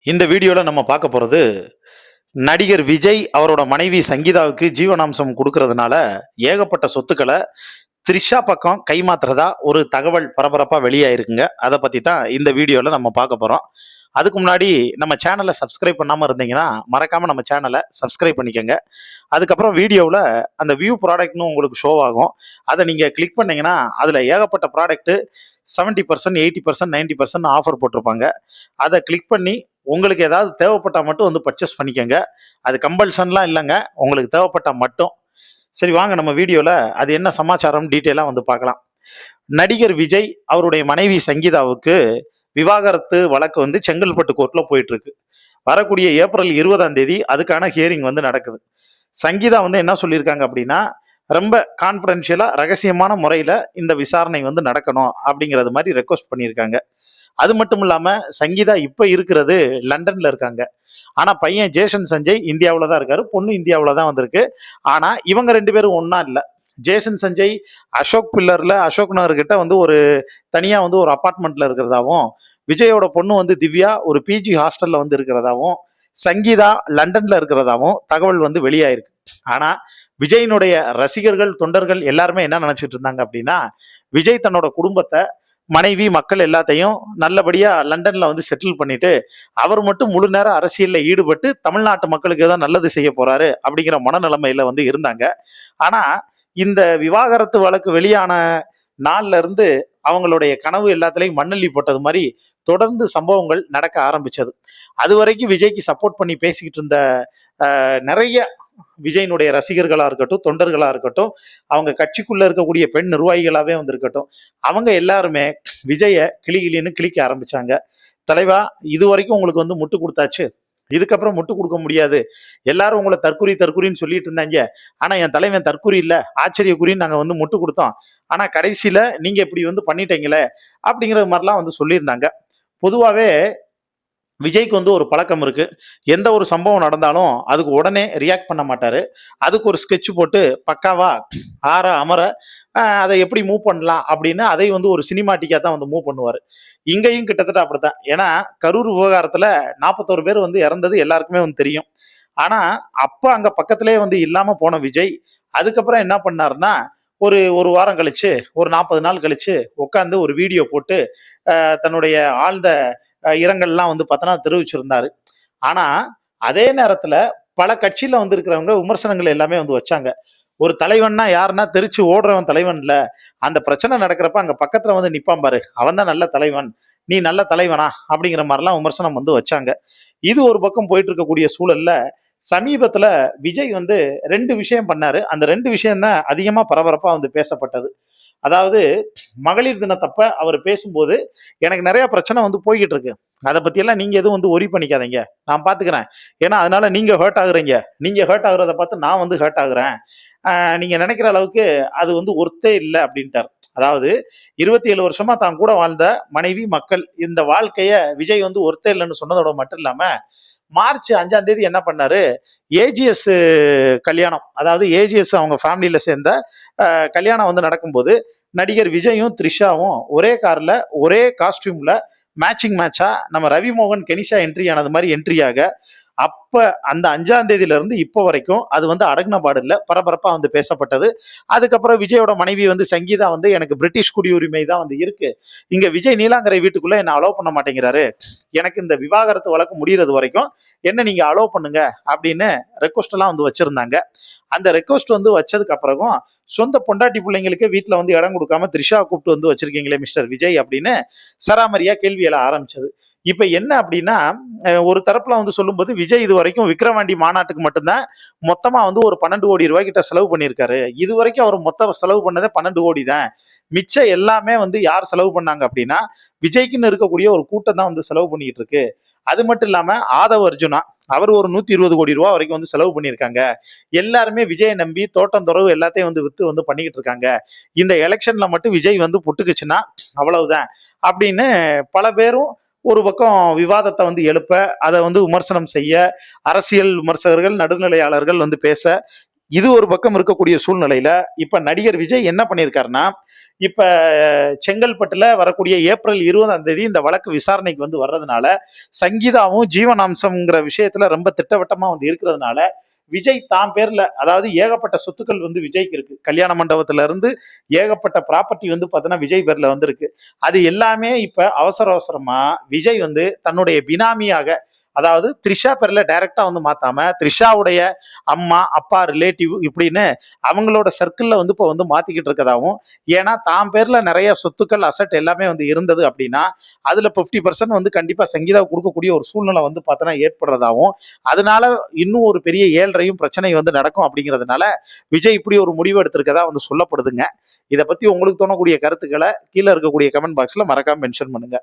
இந்த வீடியோல நம்ம பார்க்க போறது நடிகர் விஜய் அவரோட மனைவி சங்கீதாவுக்கு ஜீவனாம்சம் கொடுக்கறதுனால ஏகப்பட்ட சொத்துக்களை த்ரிஷா பக்கம் கைமாத்துறதா ஒரு தகவல் பரபரப்பா வெளியாயிருக்குங்க. அதை பத்தி தான் இந்த வீடியோல நம்ம பார்க்க போறோம். அதுக்கு முன்னாடி நம்ம சேனலை சப்ஸ்கிரைப் பண்ணாம இருந்தீங்கன்னா மறக்காம நம்ம சேனலை சப்ஸ்கிரைப் பண்ணிக்கோங்க. அதுக்கப்புறம் வீடியோவில் அந்த வியூ ப்ராடக்ட்னு உங்களுக்கு ஷோ ஆகும். அதை நீங்கள் கிளிக் பண்ணீங்கன்னா அதில் ஏகப்பட்ட ப்ராடக்ட்டு 70%, 80%, 90% ஆஃபர் போட்டிருப்பாங்க. அதை கிளிக் பண்ணி உங்களுக்கு ஏதாவது தேவைப்பட்டால் மட்டும் வந்து பர்ச்சேஸ் பண்ணிக்கோங்க. அது கம்பல்ஷன்லாம் இல்லைங்க, உங்களுக்கு தேவைப்பட்டால் மட்டும். சரி, வாங்க நம்ம வீடியோவில் அது என்ன சமாச்சாரம் டீட்டெயிலாக வந்து பார்க்கலாம். நடிகர் விஜய் அவருடைய மனைவி சங்கீதாவுக்கு விவாகரத்து வழக்கு வந்து செங்கல்பட்டு கோர்ட்ல போயிட்டு இருக்கு. வரக்கூடிய ஏப்ரல் 20 அதுக்கான ஹியரிங் வந்து நடக்குது. சங்கீதா வந்து என்ன சொல்லியிருக்காங்க அப்படின்னா, ரொம்ப கான்ஃபிடென்ஷியலா ரகசியமான முறையில இந்த விசாரணை வந்து நடக்கணும் அப்படிங்கிறது மாதிரி ரெக்வஸ்ட் பண்ணியிருக்காங்க. அது மட்டும் இல்லாம சங்கீதா இப்ப இருக்கிறது லண்டன்ல இருக்காங்க. ஆனா பையன் ஜேசன் சஞ்சய் இந்தியாவில தான் இருக்காரு, பொண்ணு இந்தியாவில தான் வந்திருக்கு. ஆனா இவங்க ரெண்டு பேரும் ஒன்னா இல்ல. ஜேசன் சஞ்சய் அசோக் பில்லர்ல அசோக் நகர் கிட்ட வந்து ஒரு தனியா வந்து ஒரு அபார்ட்மெண்ட்ல இருக்கிறதாவும், விஜயோட பொண்ணு வந்து திவ்யா ஒரு பிஜி ஹாஸ்டல்ல வந்து இருக்கிறதாவும், சங்கீதா லண்டன்ல இருக்கிறதாவும் தகவல் வந்து வெளியாயிருக்கு. ஆனா விஜயினுடைய ரசிகர்கள் தொண்டர்கள் எல்லாருமே என்ன நினைச்சிட்டு இருந்தாங்க அப்படின்னா, விஜய் தன்னோட குடும்பத்தை மனைவி மக்கள் எல்லாத்தையும் நல்லபடியா லண்டன்ல வந்து செட்டில் பண்ணிட்டு அவர் மட்டும் முழு நேரம் அரசியல்ல ஈடுபட்டு தமிழ்நாட்டு மக்களுக்கு ஏதோ நல்லது செய்ய போறாரு அப்படிங்கிற மனநிலைமையில வந்து இருந்தாங்க. ஆனா இந்த விவாகரத்து வழக்கு வெளியான நாள்ல இருந்து அவங்களுடைய கனவு எல்லாத்துலயும் மண்ணள்ளி போட்டது மாதிரி தொடர்ந்து சம்பவங்கள் நடக்க ஆரம்பிச்சது. அது வரைக்கும் விஜய்க்கு சப்போர்ட் பண்ணி பேசிக்கிட்டு இருந்த நிறைய விஜயனுடைய ரசிகர்களா இருக்கட்டும், தொண்டர்களா இருக்கட்டும், அவங்க கட்சிக்குள்ள இருக்கக்கூடிய பெண் நிர்வாகிகளாவே வந்து இருக்கட்டும், அவங்க எல்லாருமே விஜய கிளிகிளின்னு கிளிக்க ஆரம்பிச்சாங்க. தலைவா, இது வரைக்கும் உங்களுக்கு வந்து முட்டு கொடுத்தாச்சு, இதுக்கப்புறம் முட்டு கொடுக்க முடியாது. எல்லாரும் உங்களை தற்குறி தற்குறின்னு சொல்லிட்டு இருந்தாங்க. ஆனா என் தலைவன் தற்குறி இல்ல, ஆச்சரியக்குறின்னு நாங்க வந்து முட்டு கொடுத்தோம். ஆனா கடைசியில நீங்க இப்படி வந்து பண்ணிட்டீங்களே அப்படிங்கிற மாதிரிலாம் வந்து சொல்லியிருந்தாங்க. பொதுவாவே விஜய்க்கு வந்து ஒரு பழக்கம் இருக்கு. எந்த ஒரு சம்பவம் நடந்தாலும் அதுக்கு உடனே ரியாக்ட் பண்ண மாட்டாரு. அதுக்கு ஒரு ஸ்கெட்ச் போட்டு பக்காவா ஆற அமர அதை எப்படி மூவ் பண்ணலாம் அப்படின்னு அதை வந்து ஒரு சினிமாட்டிக்கா தான் வந்து மூவ் பண்ணுவாரு. இங்கேயும் கிட்டத்தட்ட அப்படித்தான். ஏன்னா கரூர் விவகாரத்துல 41 பேர் வந்து இறந்தது எல்லாருக்குமே வந்து தெரியும். ஆனா அப்ப அங்க பக்கத்திலே வந்து இல்லாம போன விஜய் அதுக்கப்புறம் என்ன பண்ணாருன்னா, ஒரு ஒரு வாரம் கழிச்சு, ஒரு 40 நாள் கழிச்சு உட்காந்து ஒரு வீடியோ போட்டு தன்னுடைய ஆழ்ந்த இரங்கல்லாம் வந்து பார்த்தோன்னா தெரிவிச்சிருந்தாரு. ஆனா அதே நேரத்துல பல கட்சியில வந்து இருக்கிறவங்க விமர்சனங்கள் எல்லாமே வந்து வச்சாங்க. ஒரு தலைவன்னா யாருன்னா தெரிச்சு ஓடுறவன் தலைவன் இல்ல, அந்த பிரச்சனை நடக்கிறப்ப அங்க பக்கத்துல வந்து நிப்பான் பாரு, அவன் தான் நல்ல தலைவன், நீ நல்ல தலைவனா அப்படிங்கிற மாதிரிலாம் விமர்சனம் வந்து வச்சாங்க. இது ஒரு பக்கம் போயிட்டு இருக்கக்கூடிய சூழல்ல சமீபத்துல விஜய் வந்து 2 விஷயம் பண்ணாரு. அந்த 2 விஷயம் தான் அதிகமா பரபரப்பா வந்து பேசப்பட்டது. அதாவது மகளிர் தினத்தப்ப அவர் பேசும்போது, எனக்கு நிறைய பிரச்சனை வந்து போய்கிட்டு இருக்கு, அதை பத்தியெல்லாம் நீங்க எதுவும் வந்து ஒரி பண்ணிக்காதீங்க, நான் பாத்துக்கிறேன். ஏன்னா அதனால நீங்க ஹர்ட் ஆகுறீங்க, நீங்க ஹர்ட் ஆகுறத பார்த்து நான் வந்து ஹர்ட் ஆகுறேன். நீங்க நினைக்கிற அளவுக்கு அது வந்து ஒர்த்தே இல்லை அப்படின்ட்டார். அதாவது 27 வருஷமா தான் கூட வாழ்ந்த மனைவி மக்கள் இந்த வாழ்க்கைய விஜய் வந்து ஒர்த்தே இல்லைன்னு சொன்னதோட மட்டும் இல்லாம மார்ச் 5 என்ன பண்ணாரு, ஏஜிஎஸ் கல்யாணம், அதாவது ஏஜிஎஸ் அவங்க ஃபேமிலியில சேர்ந்த கல்யாணம் வந்து நடக்கும்போது நடிகர் விஜயும் த்ரிஷாவும் ஒரே கார்ல ஒரே காஸ்டியூம்ல மேட்சா நம்ம ரவி மோகன் கெனிஷா என்ட்ரி ஆனது மாதிரி என்ட்ரியாக அப்ப அந்த 5 இருந்து இப்போ வரைக்கும் அது வந்து அடங்கின பாடு இல்லை, பரபரப்பா வந்து பேசப்பட்டது. அதுக்கப்புறம் விஜயோட மனைவி வந்து சங்கீதா வந்து எனக்கு பிரிட்டிஷ் குடியுரிமை தான் வந்து இருக்கு, இங்க விஜய் நீலாங்கரை வீட்டுக்குள்ள என்ன அலோவ் பண்ண மாட்டேங்கிறாரு, எனக்கு இந்த விவாகரத்து வழக்கு முடிகிறது வரைக்கும் என்ன நீங்க அலோவ் பண்ணுங்க அப்படின்னு ரெக்வஸ்ட் எல்லாம் வந்து வச்சிருந்தாங்க. அந்த ரெக்வஸ்ட் வந்து வச்சதுக்கு அப்புறமும் சொந்த பொண்டாட்டி பிள்ளைங்களுக்கு வீட்டுல வந்து இடம் கொடுக்காம த்ரிஷா கூப்பிட்டு வந்து வச்சிருக்கீங்களே மிஸ்டர் விஜய் அப்படின்னு சராமரியா கேள்வி எல்லாம் ஆரம்பிச்சது. இப்ப என்ன அப்படின்னா, ஒரு தரப்புல வந்து சொல்லும்போது விஜய் இது வரைக்கும் விக்ரவாண்டி மாநாட்டுக்கு மட்டும்தான் மொத்தமா வந்து ஒரு 12 கோடி ரூபாய் கிட்ட செலவு பண்ணியிருக்காரு. இது வரைக்கும் அவர் மொத்த செலவு பண்ணதே 12 கோடி தான். மிச்சம் எல்லாமே வந்து யார் செலவு பண்ணாங்க அப்படின்னா, விஜய்க்குன்னு இருக்கக்கூடிய ஒரு கூட்டம் தான் வந்து செலவு பண்ணிட்டு இருக்கு. அது மட்டும் இல்லாம ஆதவ் அர்ஜுனா அவர் ஒரு 120 கோடி ரூபாய் வரைக்கும் வந்து செலவு பண்ணியிருக்காங்க. எல்லாருமே விஜயை நம்பி தோட்டம் துறவு எல்லாத்தையும் வந்து வித்து வந்து பண்ணிக்கிட்டு இருக்காங்க. இந்த எலெக்ஷன்ல மட்டும் விஜய் வந்து புட்டுக்குச்சுன்னா அவ்வளவுதான் அப்படின்னு பல பேரும் ஒரு பக்கம் விவாதத்தை வந்து எழுப்ப, அதை வந்து விமர்சனம் செய்ய, அரசியல் விமர்சகர்கள் நடுநிலையாளர்கள் வந்து பேச, இது ஒரு பக்கம் இருக்கக்கூடிய சூழ்நிலையில இப்ப நடிகர் விஜய் என்ன பண்ணியிருக்காருன்னா, இப்ப செங்கல்பட்டுல வரக்கூடிய ஏப்ரல் 20ஆம் தேதி இந்த வழக்கு விசாரணைக்கு வந்து வர்றதுனால, சங்கீதாவும் ஜீவனாம்சம்ங்கிற விஷயத்துல ரொம்ப திட்டவட்டமா வந்து இருக்கிறதுனால, விஜய் தான் பேர்ல அதாவது ஏகப்பட்ட சொத்துக்கள் வந்து விஜய்க்கு இருக்கு. கல்யாண மண்டபத்துல இருந்து ஏகப்பட்ட ப்ராப்பர்ட்டி வந்து பார்த்தீங்கன்னா விஜய் பேர்ல வந்து இருக்கு. அது எல்லாமே இப்ப அவசர அவசரமா விஜய் வந்து தன்னுடைய பினாமியாக அதாவது த்ரிஷா பேர்ல டைரக்டா வந்து மாத்தாம த்ரிஷாவுடைய அம்மா அப்பா ரிலேட்டிவ் இப்படின்னு அவங்களோட சர்க்கிள்ல வந்து இப்போ வந்து மாத்திக்கிட்டு இருக்கதாவும், ஏன்னா தான் பேர்ல நிறைய சொத்துக்கள் அசட் எல்லாமே வந்து இருந்தது அப்படின்னா அதுல 50% வந்து கண்டிப்பா சங்கீதா கொடுக்கக்கூடிய ஒரு சூழ்நிலை வந்து பார்த்தோன்னா ஏற்படுறதாவும், அதனால இன்னும் ஒரு பெரிய ஏழ்றையும் பிரச்சனை வந்து நடக்கும் அப்படிங்கிறதுனால விஜய் இப்படி ஒரு முடிவு எடுத்திருக்கதா வந்து சொல்லப்படுதுங்க. இதை பத்தி உங்களுக்கு தோணக்கூடிய கருத்துக்களை கீழே இருக்கக்கூடிய கமெண்ட் பாக்ஸ்ல மறக்காம மென்ஷன் பண்ணுங்க.